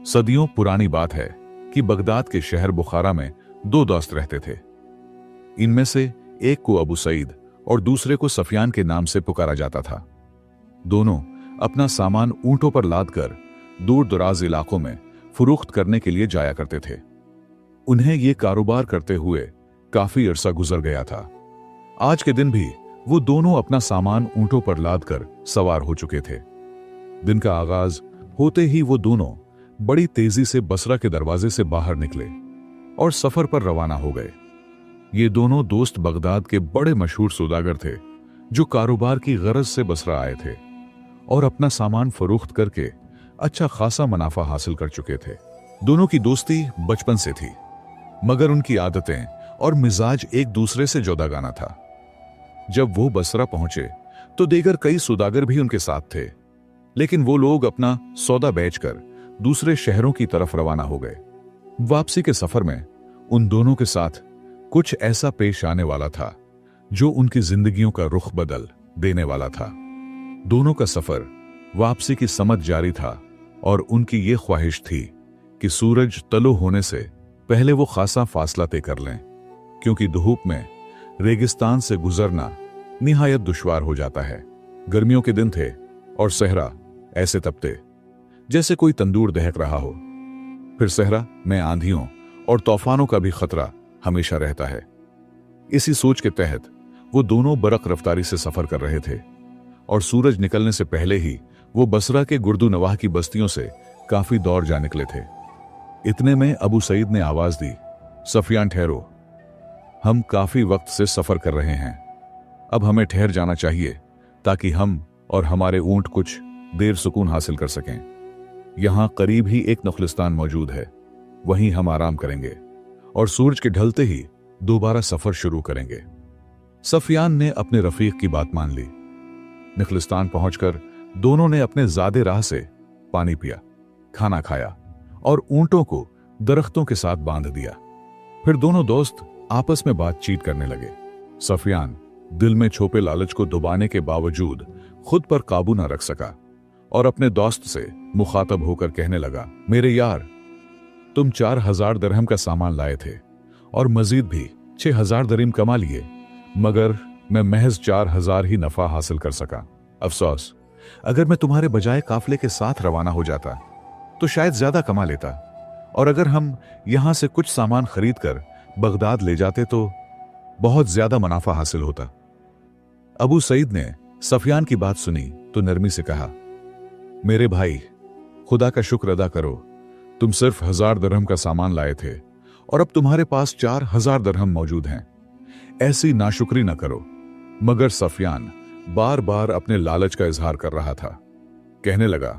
सदियों पुरानी बात है कि बगदाद के शहर बुखारा में दो दोस्त रहते थे। इनमें से एक को अबू सईद और दूसरे को सफियान के नाम से पुकारा जाता था। दोनों अपना सामान ऊंटों पर लादकर दूर दराज इलाकों में फरोख्त करने के लिए जाया करते थे। उन्हें यह कारोबार करते हुए काफी अरसा गुजर गया था। आज के दिन भी वो दोनों अपना सामान ऊंटों पर लादकर सवार हो चुके थे। दिन का आगाज होते ही वो दोनों बड़ी तेजी से बसरा के दरवाजे से बाहर निकले और सफर पर रवाना हो गए। ये दोनों दोस्त बगदाद के बड़े मशहूर सौदागर थे जो कारोबार की गरज से बसरा आए थे और अपना सामान फरोख्त करके अच्छा खासा मुनाफा हासिल कर चुके थे। दोनों की दोस्ती बचपन से थी, मगर उनकी आदतें और मिजाज एक दूसरे से जुदागाना था। जब वो बसरा पहुंचे तो देगर कई सौदागर भी उनके साथ थे, लेकिन वो लोग अपना सौदा बेचकर दूसरे शहरों की तरफ रवाना हो गए। वापसी के सफर में उन दोनों के साथ कुछ ऐसा पेश आने वाला था जो उनकी जिंदगियों का रुख बदल देने वाला था। दोनों का सफर वापसी की समत जारी था और उनकी ये ख्वाहिश थी कि सूरज तलो होने से पहले वो खासा फासला तय कर लें, क्योंकि धूप में रेगिस्तान से गुजरना निहायत दुश्वार हो जाता है। गर्मियों के दिन थे और सहरा ऐसे तपते जैसे कोई तंदूर दहक रहा हो। फिर सहरा में आंधियों और तूफानों का भी खतरा हमेशा रहता है। इसी सोच के तहत वो दोनों बरक रफ्तारी से सफर कर रहे थे और सूरज निकलने से पहले ही वो बसरा के गुर्दू नवाह की बस्तियों से काफी दौड़ जा निकले थे। इतने में अबू सईद ने आवाज दी, सफियान ठहरो, हम काफी वक्त से सफर कर रहे हैं, अब हमें ठहर जाना चाहिए ताकि हम और हमारे ऊंट कुछ देर सुकून हासिल कर सकें। यहां करीब ही एक नखलिस्तान मौजूद है, वहीं हम आराम करेंगे और सूरज के ढलते ही दोबारा सफर शुरू करेंगे। सफियान ने अपने रफीक की बात मान ली। नखलिस्तान पहुंचकर दोनों ने अपने ज़ादे राह से पानी पिया, खाना खाया और ऊंटों को दरख्तों के साथ बांध दिया। फिर दोनों दोस्त आपस में बातचीत करने लगे। सफियान दिल में छोपे लालच को दबाने के बावजूद खुद पर काबू न रख सका और अपने दोस्त से मुखातब होकर कहने लगा, मेरे यार, तुम 4000 दरहम का सामान लाए थे और मजीद भी 6000 दरीम कमा लिए, मगर मैं महज 4000 ही नफा हासिल कर सका। अफसोस, अगर मैं तुम्हारे बजाय काफले के साथ रवाना हो जाता तो शायद ज्यादा कमा लेता, और अगर हम यहां से कुछ सामान खरीद कर बगदाद ले जाते तो बहुत ज्यादा मुनाफा हासिल होता। अबू सईद ने सफियान की बात सुनी तो नरमी से कहा, मेरे भाई, खुदा का शुक्र अदा करो, तुम सिर्फ 1000 दरहम का सामान लाए थे और अब तुम्हारे पास 4000 दरहम मौजूद हैं। ऐसी नाशुक्री न करो। मगर सफियान बार बार अपने लालच का इजहार कर रहा था। कहने लगा,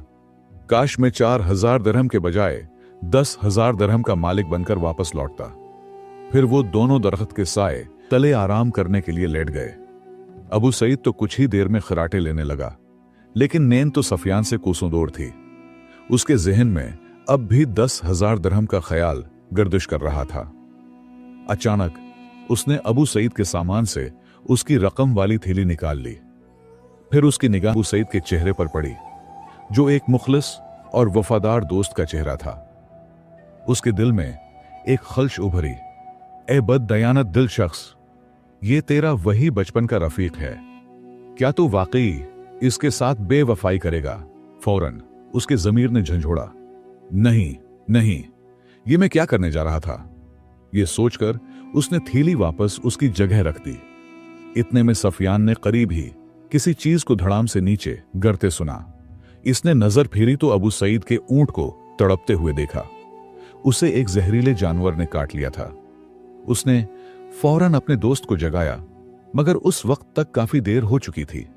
काश मैं 4000 दरहम के बजाय 10,000 दरहम का मालिक बनकर वापस लौटता। फिर वो दोनों दरख्त के साए तले आराम करने के लिए लेट गए। अबू सईद तो कुछ ही देर में खराटे लेने लगा, लेकिन नींद तो सफियान से कोसों दूर थी। उसके जहन में अब भी 10,000 दरहम का ख्याल गर्दिश कर रहा था। अचानक उसने अबू सईद के सामान से उसकी रकम वाली थैली निकाल ली। फिर उसकी निगाह अबू सईद के चेहरे पर पड़ी, जो एक मुखलिस और वफादार दोस्त का चेहरा था। उसके दिल में एक खल्श उभरी, ए बददयानत दिल शख्स, ये तेरा वही बचपन का रफीक है, क्या तू वाकई इसके साथ बेवफाई करेगा? फौरन उसके जमीर ने झंझोड़ा, नहीं नहीं, ये मैं क्या करने जा रहा था? ये सोचकर उसने थैली वापस उसकी जगह रख दी। इतने में सफियान ने करीब ही किसी चीज को धड़ाम से नीचे गिरते सुना। इसने नजर फेरी तो अबू सईद के ऊंट को तड़पते हुए देखा। उसे एक जहरीले जानवर ने काट लिया था। उसने फौरन अपने दोस्त को जगाया, मगर उस वक्त तक काफी देर हो चुकी थी।